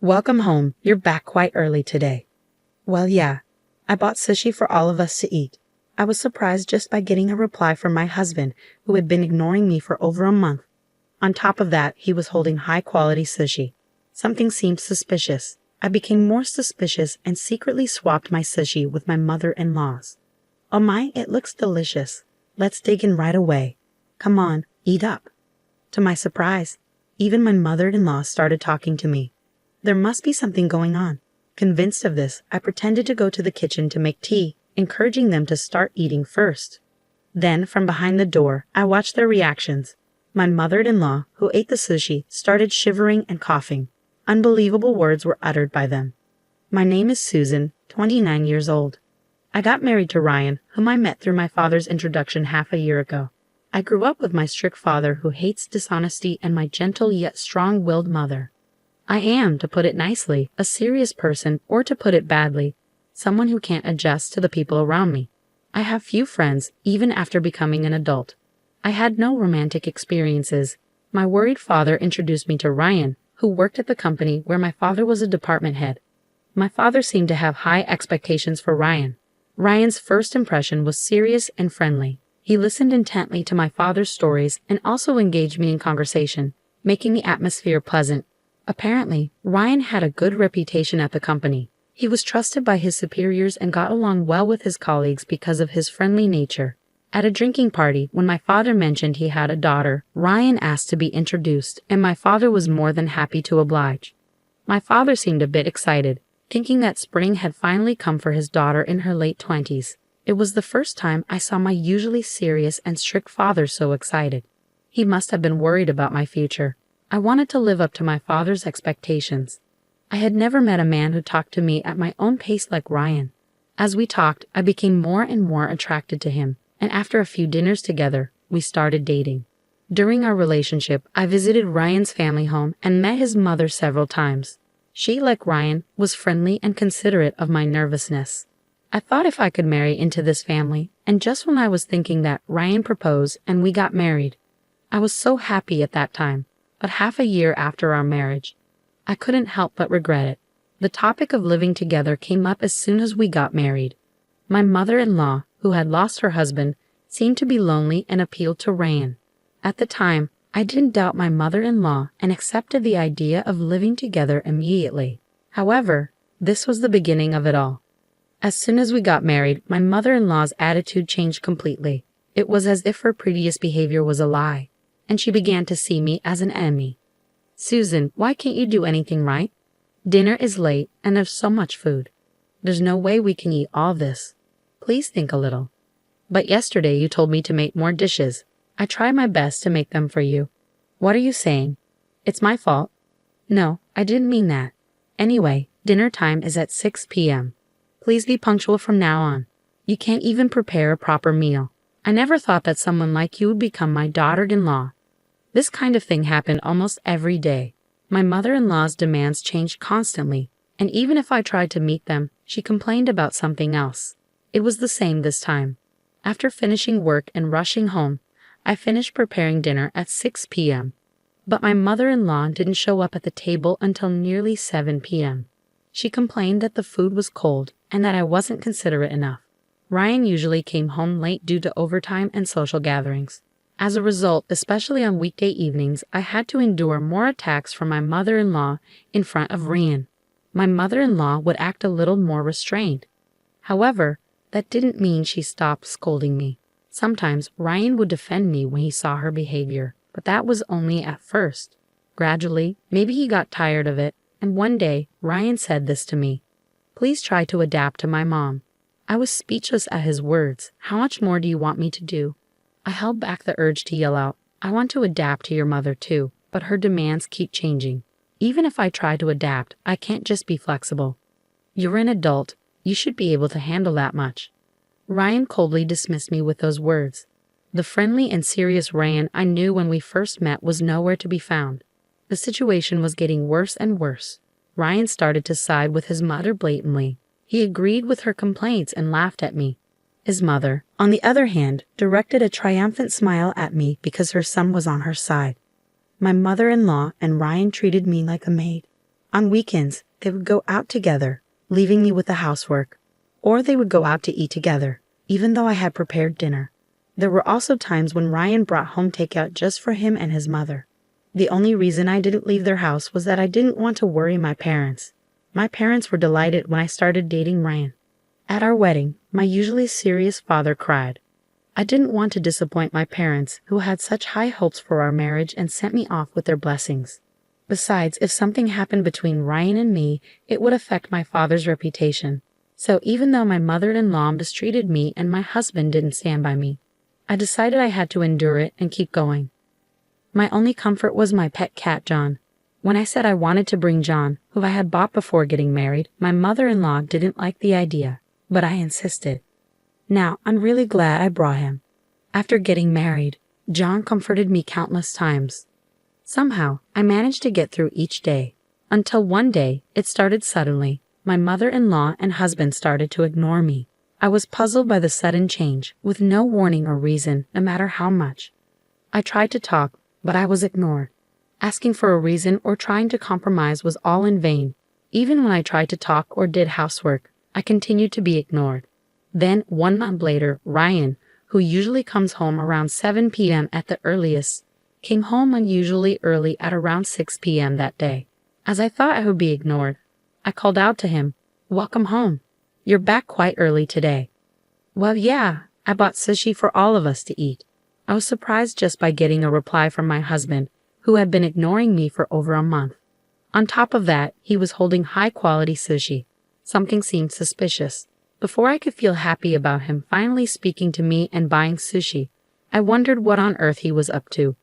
Welcome home. You're back quite early today. Well, yeah, I bought sushi for all of us to eat. I was surprised just by getting a reply from my husband, who had been ignoring me for over a month. On top of that, he was holding high-quality sushi. Something seemed suspicious. I became more suspicious and secretly swapped my sushi with my mother-in-law's. Oh my, it looks delicious. Let's dig in right away. Come on, eat up. To my surprise, even my mother-in-law started talking to me. There must be something going on. Convinced of this, I pretended to go to the kitchen to make tea, encouraging them to start eating first. Then, from behind the door, I watched their reactions. My mother-in-law, who ate the sushi, started shivering and coughing. Unbelievable words were uttered by them. My name is Susan, 29 years old. I got married to Ryan, whom I met through my father's introduction half a year ago. I grew up with my strict father who hates dishonesty and my gentle yet strong-willed mother. I am, to put it nicely, a serious person, or to put it badly, someone who can't adjust to the people around me. I have few friends, even after becoming an adult. I had no romantic experiences. My worried father introduced me to Ryan, who worked at the company where my father was a department head. My father seemed to have high expectations for Ryan. Ryan's first impression was serious and friendly. He listened intently to my father's stories and also engaged me in conversation, making the atmosphere pleasant. Apparently, Ryan had a good reputation at the company. He was trusted by his superiors and got along well with his colleagues because of his friendly nature. At a drinking party, when my father mentioned he had a daughter, Ryan asked to be introduced, and my father was more than happy to oblige. My father seemed a bit excited, thinking that spring had finally come for his daughter in her late 20s. It was the first time I saw my usually serious and strict father so excited. He must have been worried about my future. I wanted to live up to my father's expectations. I had never met a man who talked to me at my own pace like Ryan. As we talked, I became more and more attracted to him, and after a few dinners together, we started dating. During our relationship, I visited Ryan's family home and met his mother several times. She, like Ryan, was friendly and considerate of my nervousness. I thought if I could marry into this family, and just when I was thinking that, Ryan proposed and we got married. I was so happy at that time. But half a year after our marriage, I couldn't help but regret it. The topic of living together came up as soon as we got married. My mother-in-law, who had lost her husband, seemed to be lonely and appealed to Ryan. At the time, I didn't doubt my mother-in-law and accepted the idea of living together immediately. However, this was the beginning of it all. As soon as we got married, my mother-in-law's attitude changed completely. It was as if her previous behavior was a lie, and she began to see me as an enemy. Susan, why can't you do anything right? Dinner is late and there's so much food. There's no way we can eat all this. Please think a little. But yesterday you told me to make more dishes. I tried my best to make them for you. What are you saying? It's my fault. No, I didn't mean that. Anyway, dinner time is at 6 p.m. Please be punctual from now on. You can't even prepare a proper meal. I never thought that someone like you would become my daughter-in-law. This kind of thing happened almost every day. My mother-in-law's demands changed constantly, and even if I tried to meet them, she complained about something else. It was the same this time. After finishing work and rushing home, I finished preparing dinner at 6 p.m. But my mother-in-law didn't show up at the table until nearly 7 p.m. She complained that the food was cold and that I wasn't considerate enough. Ryan usually came home late due to overtime and social gatherings. As a result, especially on weekday evenings, I had to endure more attacks from my mother-in-law in front of Ryan. My mother-in-law would act a little more restrained. However, that didn't mean she stopped scolding me. Sometimes Ryan would defend me when he saw her behavior, but that was only at first. Gradually, maybe he got tired of it, and one day, Ryan said this to me. Please try to adapt to my mom. I was speechless at his words. How much more do you want me to do? I held back the urge to yell out, I want to adapt to your mother too, but her demands keep changing. Even if I try to adapt, I can't just be flexible. You're an adult. You should be able to handle that much. Ryan coldly dismissed me with those words. The friendly and serious Ryan I knew when we first met was nowhere to be found. The situation was getting worse and worse. Ryan started to side with his mother blatantly. He agreed with her complaints and laughed at me. His mother, on the other hand, directed a triumphant smile at me because her son was on her side. My mother-in-law and Ryan treated me like a maid. On weekends, they would go out together, leaving me with the housework. Or they would go out to eat together, even though I had prepared dinner. There were also times when Ryan brought home takeout just for him and his mother. The only reason I didn't leave their house was that I didn't want to worry my parents. My parents were delighted when I started dating Ryan. At our wedding, my usually serious father cried. I didn't want to disappoint my parents, who had such high hopes for our marriage and sent me off with their blessings. Besides, if something happened between Ryan and me, it would affect my father's reputation. So even though my mother-in-law mistreated me and my husband didn't stand by me, I decided I had to endure it and keep going. My only comfort was my pet cat, John. When I said I wanted to bring John, who I had bought before getting married, my mother-in-law didn't like the idea, but I insisted. Now, I'm really glad I brought him. After getting married, John comforted me countless times. Somehow, I managed to get through each day, until one day, it started suddenly. My mother-in-law and husband started to ignore me. I was puzzled by the sudden change, with no warning or reason, no matter how much. I tried to talk, but I was ignored. Asking for a reason or trying to compromise was all in vain. Even when I tried to talk or did housework, I continued to be ignored. Then, 1 month later, Ryan, who usually comes home around 7 p.m. at the earliest, came home unusually early at around 6 p.m. that day. As I thought I would be ignored, I called out to him, "Welcome home. You're back quite early today." "Well, yeah, I bought sushi for all of us to eat." I was surprised just by getting a reply from my husband, who had been ignoring me for over a month. On top of that, he was holding high-quality sushi. Something seemed suspicious. Before I could feel happy about him finally speaking to me and buying sushi, I wondered what on earth he was up to.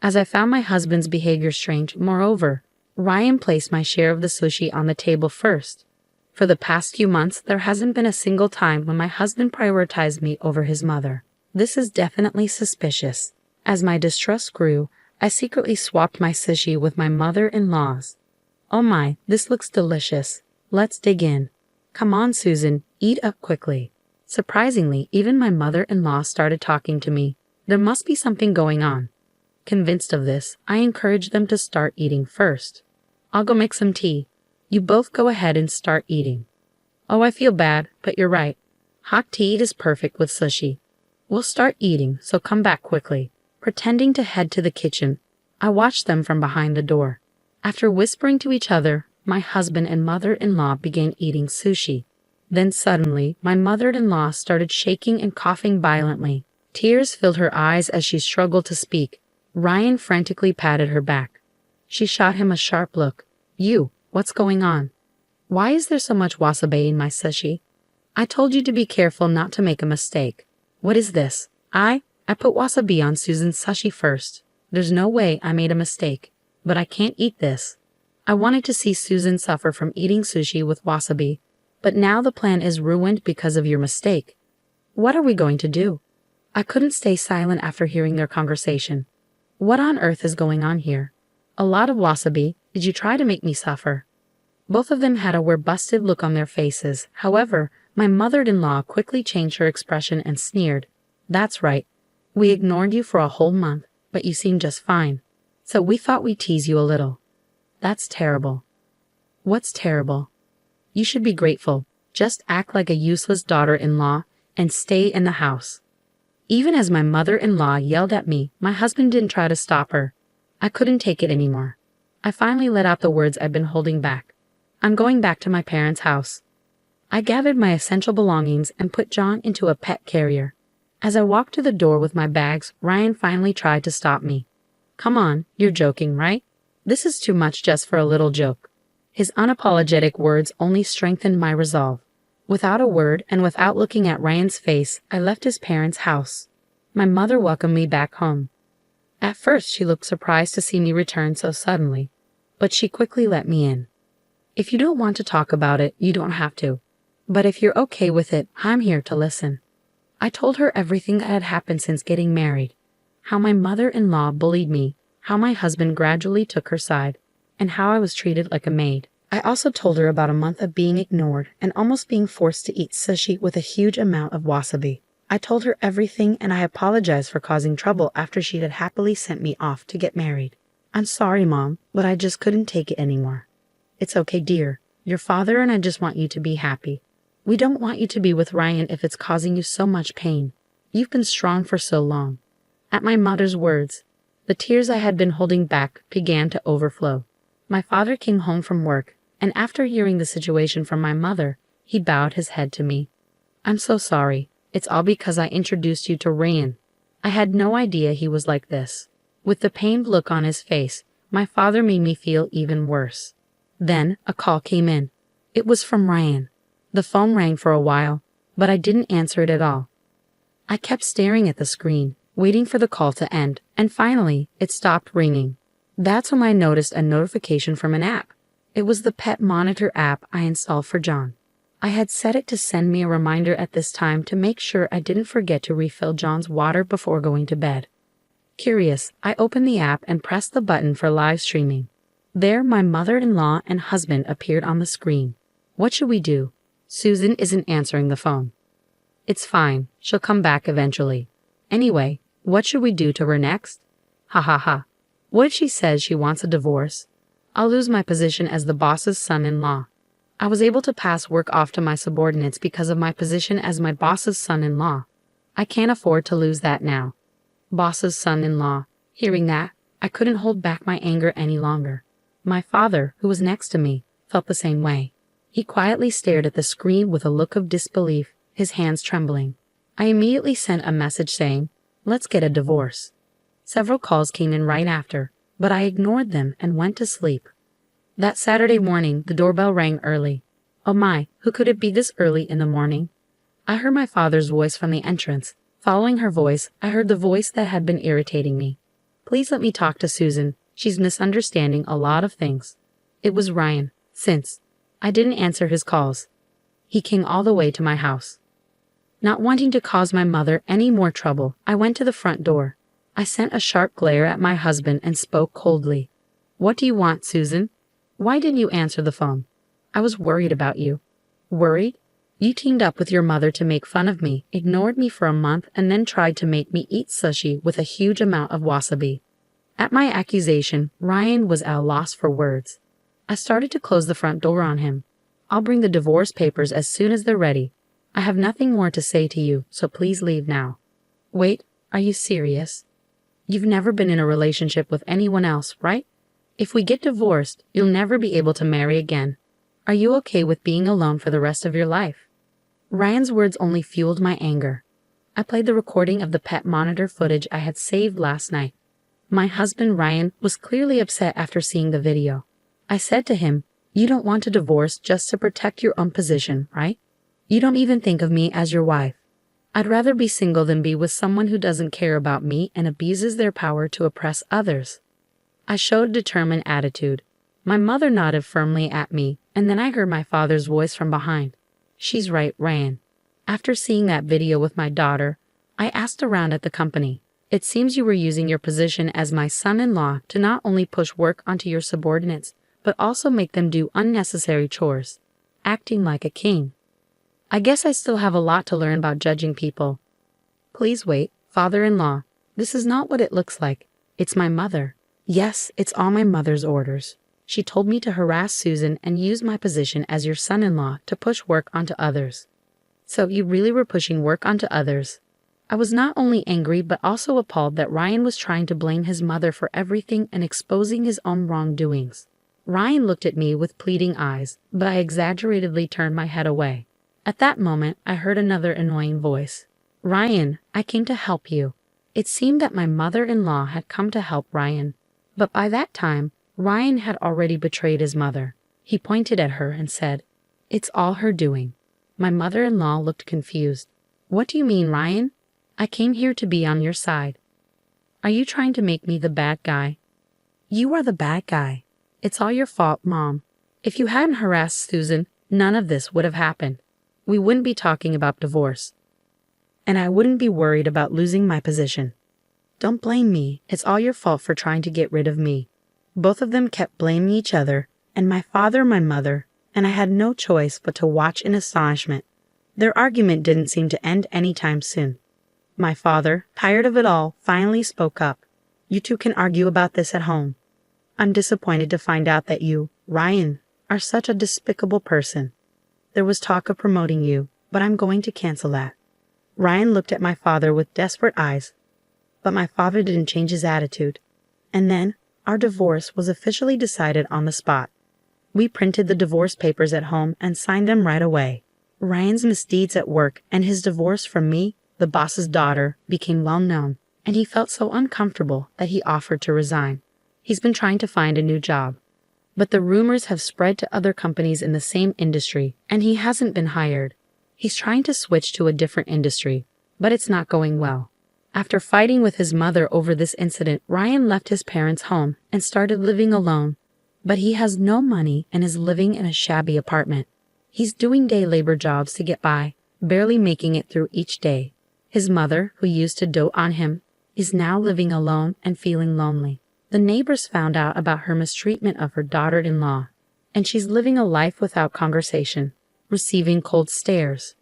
As I found my husband's behavior strange, moreover, Ryan placed my share of the sushi on the table first. For the past few months, there hasn't been a single time when my husband prioritized me over his mother. This is definitely suspicious. As my distrust grew, I secretly swapped my sushi with my mother-in-law's. "Oh my, this looks delicious. Let's dig in. Come on, Susan, eat up quickly." Surprisingly, even my mother-in-law started talking to me. There must be something going on. Convinced of this, I encouraged them to start eating first. "I'll go make some tea. You both go ahead and start eating." "Oh, I feel bad, but you're right. Hot tea is perfect with sushi. We'll start eating, so come back quickly." Pretending to head to the kitchen, I watched them from behind the door. After whispering to each other, my husband and mother-in-law began eating sushi. Then suddenly, my mother-in-law started shaking and coughing violently. Tears filled her eyes as she struggled to speak. Ryan frantically patted her back. She shot him a sharp look. "You, what's going on? Why is there so much wasabi in my sushi? I told you to be careful not to make a mistake. What is this? I put wasabi on Susan's sushi first. There's no way I made a mistake, but I can't eat this. I wanted to see Susan suffer from eating sushi with wasabi, but now the plan is ruined because of your mistake. What are we going to do?" I couldn't stay silent after hearing their conversation. What on earth is going on here? A lot of wasabi. Did you try to make me suffer? Both of them had a we're-busted look on their faces. However, my mother-in-law quickly changed her expression and sneered. "That's right. We ignored you for a whole month, but you seemed just fine. So we thought we'd tease you a little." "That's terrible." "What's terrible? You should be grateful. Just act like a useless daughter-in-law and stay in the house." Even as my mother-in-law yelled at me, my husband didn't try to stop her. I couldn't take it anymore. I finally let out the words I'd been holding back. "I'm going back to my parents' house." I gathered my essential belongings and put John into a pet carrier. As I walked to the door with my bags, Ryan finally tried to stop me. "Come on, you're joking, right? This is too much just for a little joke." His unapologetic words only strengthened my resolve. Without a word and without looking at Ryan's face, I left his parents' house. My mother welcomed me back home. At first, she looked surprised to see me return so suddenly, but she quickly let me in. "If you don't want to talk about it, you don't have to. But if you're okay with it, I'm here to listen." I told her everything that had happened since getting married. How my mother-in-law bullied me, how my husband gradually took her side, and how I was treated like a maid. I also told her about a month of being ignored and almost being forced to eat sushi with a huge amount of wasabi. I told her everything and I apologized for causing trouble after she had happily sent me off to get married. "I'm sorry, Mom, but I just couldn't take it anymore." It's okay, dear. Your father and I just want you to be happy. We don't want you to be with Ryan if it's causing you so much pain. You've been strong for so long." At my mother's words, the tears I had been holding back began to overflow. My father came home from work, and after hearing the situation from my mother, he bowed his head to me. "I'm so sorry. It's all because I introduced you to Ryan. I had no idea he was like this." With the pained look on his face, my father made me feel even worse. Then a call came in. It was from Ryan. The phone rang for a while, but I didn't answer it at all. I kept staring at the screen, waiting for the call to end, and finally, it stopped ringing. That's when I noticed a notification from an app. It was the pet monitor app I installed for John. I had set it to send me a reminder at this time to make sure I didn't forget to refill John's water before going to bed. Curious, I opened the app and pressed the button for live streaming. There, my mother-in-law and husband appeared on the screen. What should we do? Susan isn't answering the phone. It's fine, she'll come back eventually. Anyway, what should we do to her next? Ha ha ha. What if she says she wants a divorce? I'll lose my position as the boss's son-in-law. I was able to pass work off to my subordinates because of my position as my boss's son-in-law. I can't afford to lose that now. Boss's son-in-law. Hearing that, I couldn't hold back my anger any longer. My father, who was next to me, felt the same way. He quietly stared at the screen with a look of disbelief, his hands trembling. I immediately sent a message saying, "Let's get a divorce." Several calls came in right after, but I ignored them and went to sleep. That Saturday morning, the doorbell rang early. Oh my, who could it be this early in the morning? I heard my father's voice from the entrance. Following her voice, I heard the voice that had been irritating me. "Please let me talk to Susan. She's misunderstanding a lot of things." It was Ryan, since I didn't answer his calls. He came all the way to my house. Not wanting to cause my mother any more trouble, I went to the front door. I sent a sharp glare at my husband and spoke coldly. "What do you want, Susan? Why didn't you answer the phone? I was worried about you." "Worried? You teamed up with your mother to make fun of me, ignored me for a month, and then tried to make me eat sushi with a huge amount of wasabi." At my accusation, Ryan was at a loss for words. I started to close the front door on him. "I'll bring the divorce papers as soon as they're ready. I have nothing more to say to you, so please leave now." "Wait, are you serious? You've never been in a relationship with anyone else, right? If we get divorced, you'll never be able to marry again. Are you okay with being alone for the rest of your life?" Ryan's words only fueled my anger. I played the recording of the pet monitor footage I had saved last night. My husband Ryan was clearly upset after seeing the video. I said to him, "You don't want a divorce just to protect your own position, right? You don't even think of me as your wife. I'd rather be single than be with someone who doesn't care about me and abuses their power to oppress others." I showed a determined attitude. My mother nodded firmly at me, and then I heard my father's voice from behind. "She's right, Ryan. After seeing that video with my daughter, I asked around at the company. It seems you were using your position as my son-in-law to not only push work onto your subordinates, but also make them do unnecessary chores, acting like a king. I guess I still have a lot to learn about judging people." "Please wait, father-in-law. This is not what it looks like. It's my mother. Yes, it's all my mother's orders. She told me to harass Susan and use my position as your son-in-law to push work onto others." "So you really were pushing work onto others?" I was not only angry but also appalled that Ryan was trying to blame his mother for everything and exposing his own wrongdoings. Ryan looked at me with pleading eyes, but I exaggeratedly turned my head away. At that moment, I heard another annoying voice. "Ryan, I came to help you." It seemed that my mother-in-law had come to help Ryan. But by that time, Ryan had already betrayed his mother. He pointed at her and said, "It's all her doing." My mother-in-law looked confused. "What do you mean, Ryan? I came here to be on your side. Are you trying to make me the bad guy?" "You are the bad guy. It's all your fault, Mom. If you hadn't harassed Susan, none of this would have happened. We wouldn't be talking about divorce. And I wouldn't be worried about losing my position. Don't blame me. It's all your fault for trying to get rid of me." Both of them kept blaming each other, and my father my mother, and I had no choice but to watch in astonishment. Their argument didn't seem to end anytime soon. My father, tired of it all, finally spoke up. "You two can argue about this at home. I'm disappointed to find out that you, Ryan, are such a despicable person. There was talk of promoting you, but I'm going to cancel that." Ryan looked at my father with desperate eyes, but my father didn't change his attitude. And then, our divorce was officially decided on the spot. We printed the divorce papers at home and signed them right away. Ryan's misdeeds at work and his divorce from me, the boss's daughter, became well known, and he felt so uncomfortable that he offered to resign. He's been trying to find a new job. But the rumors have spread to other companies in the same industry, and he hasn't been hired. He's trying to switch to a different industry, but it's not going well. After fighting with his mother over this incident, Ryan left his parents' home and started living alone. But he has no money and is living in a shabby apartment. He's doing day labor jobs to get by, barely making it through each day. His mother, who used to dote on him, is now living alone and feeling lonely. The neighbors found out about her mistreatment of her daughter-in-law, and she's living a life without conversation, receiving cold stares.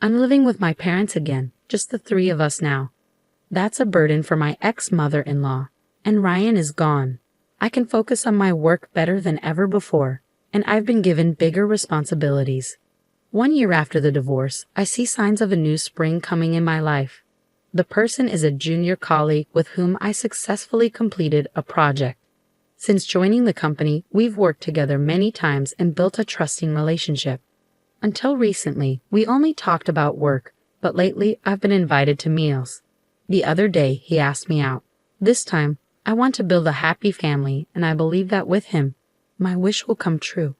I'm living with my parents again, just the three of us now. That's a burden for my ex-mother-in-law, and Ryan is gone. I can focus on my work better than ever before, and I've been given bigger responsibilities. 1 year after the divorce, I see signs of a new spring coming in my life. The person is a junior colleague with whom I successfully completed a project. Since joining the company, we've worked together many times and built a trusting relationship. Until recently, we only talked about work, but lately I've been invited to meals. The other day, he asked me out. This time, I want to build a happy family, and I believe that with him, my wish will come true.